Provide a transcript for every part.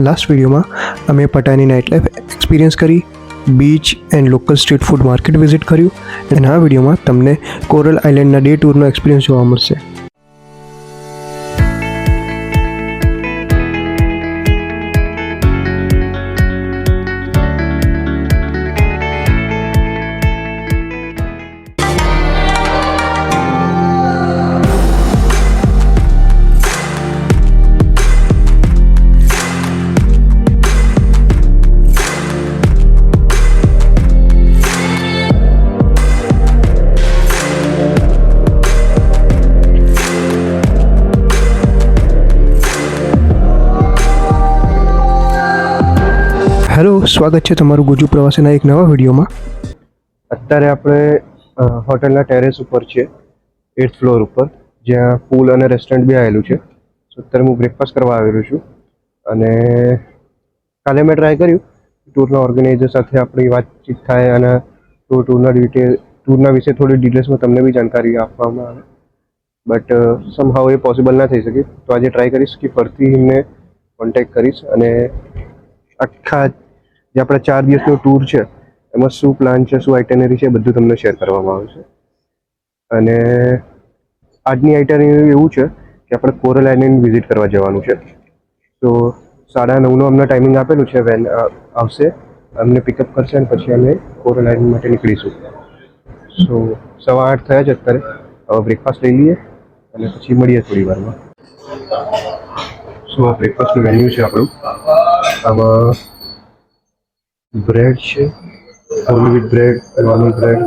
Last વિડીયોમાં અમે પટાયાની night life experience કરી, beach and local street food market visit કર્યું અને આ વિડીયોમાં તમને કોરલ આઇલેન્ડના ડે ટૂરનો એક્સપિરિયન્સ જોવા મળશે. હેલો, સ્વાગત છે તમારું ગુજુ પ્રવાસીના એક નવા વિડીયોમાં. અત્યારે આપણે હોટલના ટેરેસ ઉપર છીએ, 8th ફ્લોર ઉપર, જ્યાં પૂલ અને રેસ્ટોરન્ટ બી આવેલું છે. સો અત્યારે હું બ્રેકફાસ્ટ કરવા આવેલો છું અને કાલે મેં ટ્રાય કર્યું ટૂરના ઓર્ગેનાઇઝર સાથે આપણી વાતચીત થાય અને ટૂરના વિશે થોડી ડિટેલ્સમાં તમને બી જાણકારી આપવામાં આવે, બટ સમહાવ એ પોસિબલ ના થઈ શકે. તો આજે ટ્રાય કરીશ કે ફરીથી એમને કોન્ટેક્ટ કરીશ અને આખા જે આપણા 4 દિવસનો ટૂર છે એમાં શું પ્લાન છે, શું આઇટનરી છે, બધું તમને શેર કરવામાં આવશે. અને આજની આઇટનરી એવું છે કે આપણે કોરલ આઇલેન્ડ વિઝિટ કરવા જવાનું છે. તો 9:30નો અમને ટાઈમિંગ આપેલું છે. વેન આવશે, અમને પિકઅપ કરશે અને પછી અમે કોરલ આઇલેન્ડ માટે નીકળીશું. સો 8:15 થયા છે અત્યારે. હવે બ્રેકફાસ્ટ લઈ લઈએ અને પછી મળીએ થોડી વારમાં. સો બ્રેકફાસ્ટનું મેન્યુ છે આપણું. આમાં બ્રેડ છે, whole wheat bread, normal bread,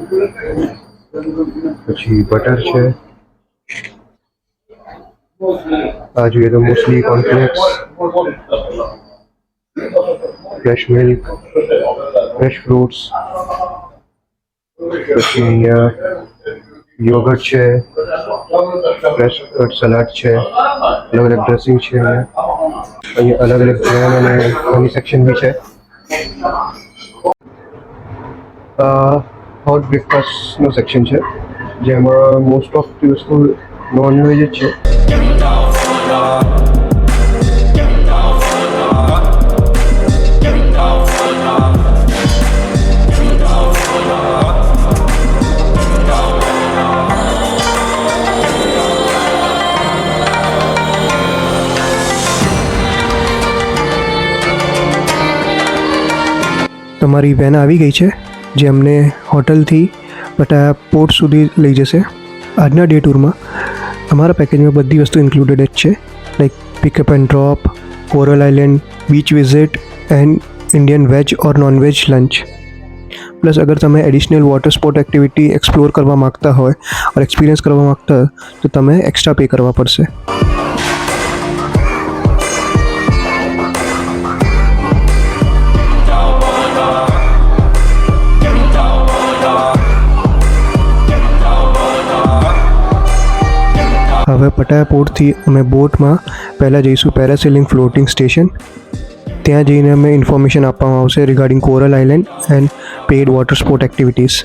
પછી બટર છે, આ જોઈએ તો mostly cornflakes, fresh milk, fresh fruits, પછી અહીંયા યોગર્ટ છે, ફ્રેશ કટ સલાડ છે, અલગ અલગ ડ્રેસિંગ છે, અહીંયા અલગ અલગ જેમ અને હની સેક્શન બી છે. હોટ બ્રેકફાસ્ટનું સેક્શન છે જેમાં મોસ્ટ ઓફ ધી વસ્તુ નોનવેજ જ છે. તમારી વેન આવી ગઈ છે જે અમને હોટલથી પટાયા પોર્ટ સુધી લઈ જશે. આજના ડે ટૂરમાં અમારા પેકેજમાં બધી વસ્તુ ઇન્ક્લુડેડ જ છે, like pickup and drop, coral island, beach visit and Indian veg or non veg lunch. Plus અગર તમે additional water sport activity explore કરવા માગતા હોય ઓર એક્સપિરિયન્સ કરવા માગતા હોય તો તમે એક્સ્ટ્રા પે કરવા પડશે. હવે પટાયા પોર્ટથી અમે બોટમાં પહેલાં જઈશું પેરાસેલિંગ ફ્લોટિંગ સ્ટેશન. ત્યાં જઈને અમે ઇન્ફોર્મેશન આપવામાં આવશે regarding coral island and paid water sport activities.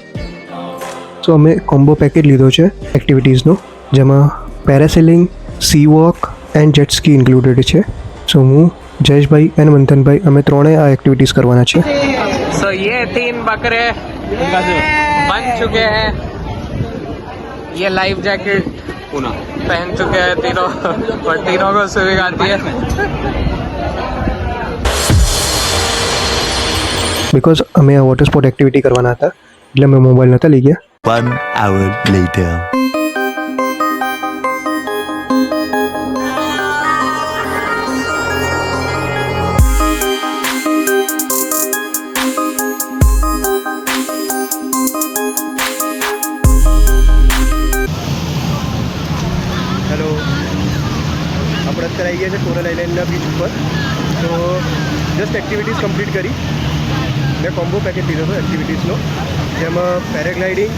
So અમે કોમ્બો પેકેજ લીધો છે એક્ટિવિટીઝનો, જેમાં parasailing, sea walk and jet ski included છે. સો હું, જયેશભાઈ અને મંથનભાઈ અમે ત્રણેય આ એક્ટિવિટીઝ કરવાના છે. સો ये 3 बकरे बन चुके हैं. ये लाइफ जैकेट पहन चुके हैं तीनों और तीनों को स्विमिंग आती है. બિકોઝ અમે આ વોટર સ્પોર્ટ એક્ટિવિટી કરવાના હતા એટલે અમે મોબાઈલ નહોતા લઈ ગયા. 1 hour later. હેલો, આપણે અત્યારે આવી ગયા છે કોરલ આઇલેન્ડના બીચ ઉપર. તો જસ્ટ એક્ટિવિટીઝ કમ્પ્લીટ કરી. મેં કોમ્બો પેકેજ લીધો હતો એક્ટિવિટીઝનો, જેમાં પેરાગ્લાઇડિંગ,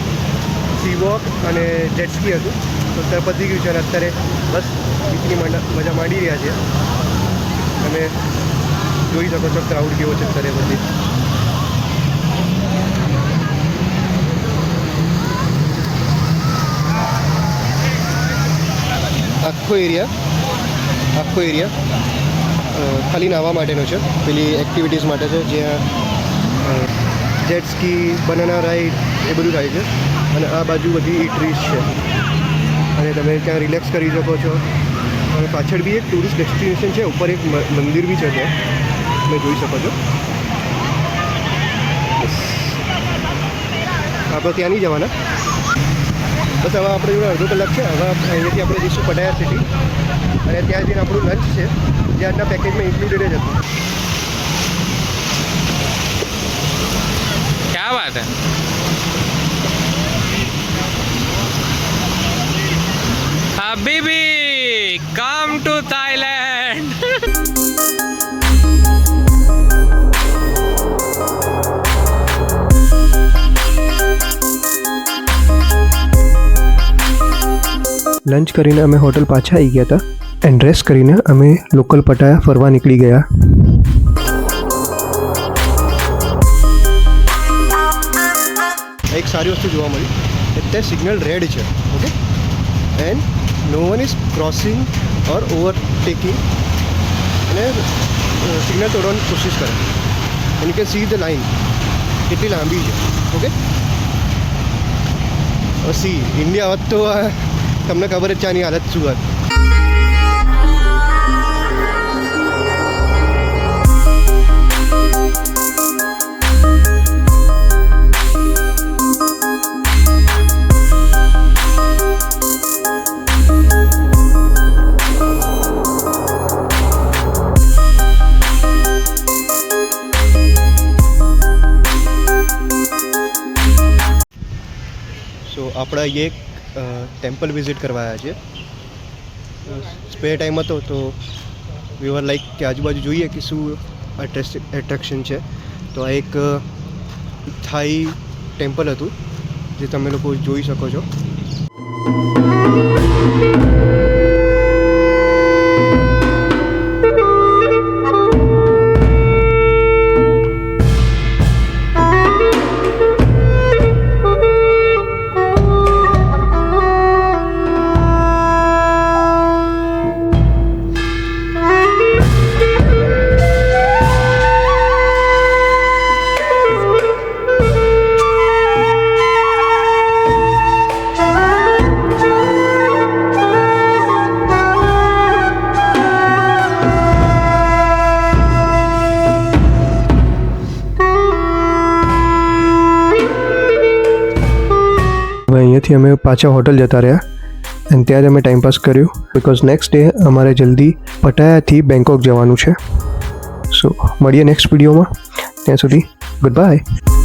સી વોક અને જેટ સ્કી હતું. તો અત્યારે પતી ગયું છે અને અત્યારે બસ બીચની મજા માંડી રહ્યા છે. તમે જોઈ શકો છો ક્રાઉડ કેવો છે અત્યારે બધી. આખો એરિયા ખાલી નાહવા માટેનો છે, પેલી એક્ટિવિટીઝ માટે છે, જ્યાં જેટ સ્કી, બનાના રાઈડ એ બધું થાય છે. અને આ બાજુ બધી ઇટરીઝ છે અને તમે ત્યાં રિલેક્સ કરી શકો છો. અને પાછળ બી એક ટુરિસ્ટ ડેસ્ટિનેશન છે, ઉપર એક મંદિર બી છે, ત્યાં તમે જોઈ શકો છો. આપણે ત્યાં નહીં જવાના, બસ હવે આપણે જોડે અડધો કલાક છે. હવે અહીંયાથી આપણે જઈશું પટાયા સિટી અને ત્યાં જઈને આપણું લંચ છે, જે આજના પેકેજમાં ઇન્ક્લુડેડ જ હતું. क्या बात है. Habibi, come to Thailand. Lunch કરીને અમે હોટલ પાછા આવી ગયા હતા એન્ડ ડ્રેસ કરીને અમે લોકલ પટાયા ફરવા નીકળી ગયા. એક સારી વસ્તુ જોવા મળી, અત્યારે સિગ્નલ રેડ છે, okay, and no one is crossing or overtaking, અને સિગ્નલ તોડવાની કોશિશ કરે. And you can see the line કેટલી લાંબી છે, ઓકે. સી ઇન્ડિયા હોત તો તમને ખબર જ છે આની હાલત શું હોત. સો આપણે અહીંયા એક ટેમ્પલ વિઝિટ કરવા આવ્યા છીએ. સ્પેર ટાઈમ હતો તો વી વર લાઈક કે આજુબાજુ જોઈએ કે શું એટ્રેક્શન છે. તો આ એક થાઈ ટેમ્પલ હતું, જે તમે લોકો જોઈ શકો છો. હવે અહીંયાથી અમે પાછા હોટલ જતા રહ્યા અને ત્યાં જ અમે ટાઈમપાસ કર્યું, બિકોઝ નેક્સ્ટ ડે અમારે જલ્દી પટાયાથી બેંકોક જવાનું છે. સો મળીએ નેક્સ્ટ વિડીયોમાં, ત્યાં સુધી ગુડ બાય.